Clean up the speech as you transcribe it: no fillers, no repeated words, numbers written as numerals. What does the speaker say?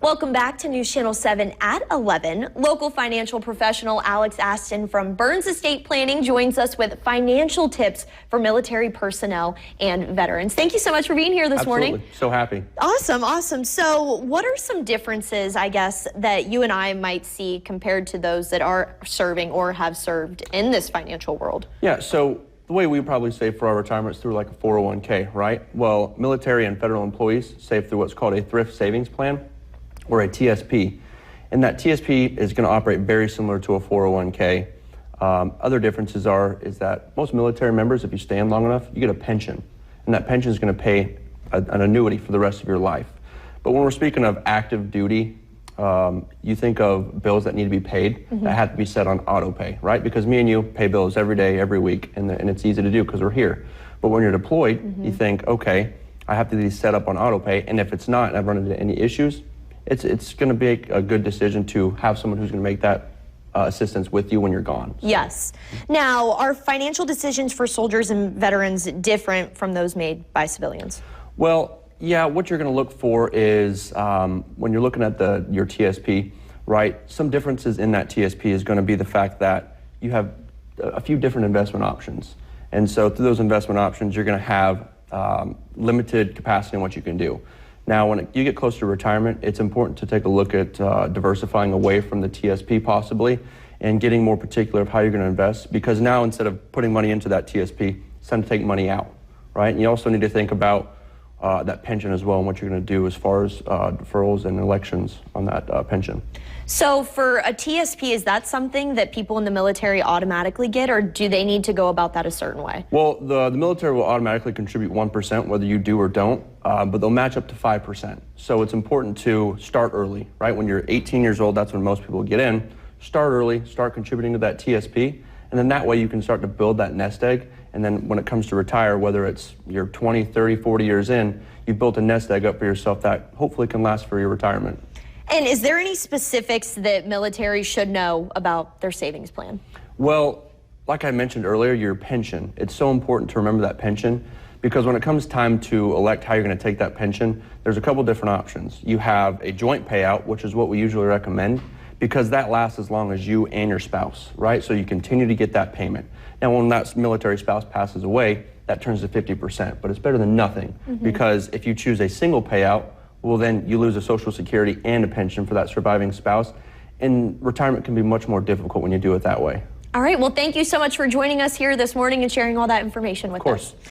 Welcome back to News Channel 7 at 11. Local financial professional Alex Astin from Burns Estate Planning joins us with financial tips for military personnel and veterans. Thank you so much for being here this morning. So happy. Awesome. So what are some differences, I guess, that you and I might see compared to those that are serving or have served in this financial world? Yeah, so the way we probably save for our retirement is through like a 401k, right? Well, military and federal employees save through what's called a thrift savings plan, or a TSP. And that TSP is going to operate very similar to a 401k. Other differences is that most military members, if you stay in long enough, you get a pension. And that pension is going to pay an annuity for the rest of your life. But when we're speaking of active duty, you think of bills that need to be paid that have to be set on auto pay, right? Because me and you pay bills every day, every week, and it's easy to do because we're here. But when you're deployed, you think, okay, I have to be set up on auto pay, and if it's not, and I've run into any issues, it's going to be a good decision to have someone who's going to make that assistance with you when you're gone. So. Yes. Now, are financial decisions for soldiers and veterans different from those made by civilians? Well, yeah, what you're going to look for is when you're looking at your TSP, right, some differences in that TSP is going to be the fact that you have a few different investment options. And so through those investment options, you're going to have limited capacity in what you can do. Now, when you get close to retirement, it's important to take a look at diversifying away from the TSP possibly and getting more particular of how you're going to invest, because now instead of putting money into that TSP, it's time to take money out, right? And you also need to think about that pension as well and what you're going to do as far as deferrals and elections on that pension. So for a TSP, is that something that people in the military automatically get, or do they need to go about that a certain way? Well, the military will automatically contribute 1% whether you do or don't, but they'll match up to 5%. So it's important to start early, right? When you're 18 years old, that's when most people get in. Start early, start contributing to that TSP, and then that way you can start to build that nest egg. And then when it comes to retire, whether it's you're 20, 30, 40 years in, you've built a nest egg up for yourself that hopefully can last for your retirement. And is there any specifics that military should know about their savings plan? Well, like I mentioned earlier, your pension. It's so important to remember that pension, because when it comes time to elect how you're going to take that pension, there's a couple different options. You have a joint payout, which is what we usually recommend, because that lasts as long as you and your spouse, right? So you continue to get that payment. Now, when that military spouse passes away, that turns to 50%, but it's better than nothing, because if you choose a single payout, well, then you lose a Social Security and a pension for that surviving spouse, and retirement can be much more difficult when you do it that way. All right, well, thank you so much for joining us here this morning and sharing all that information with us. Of course.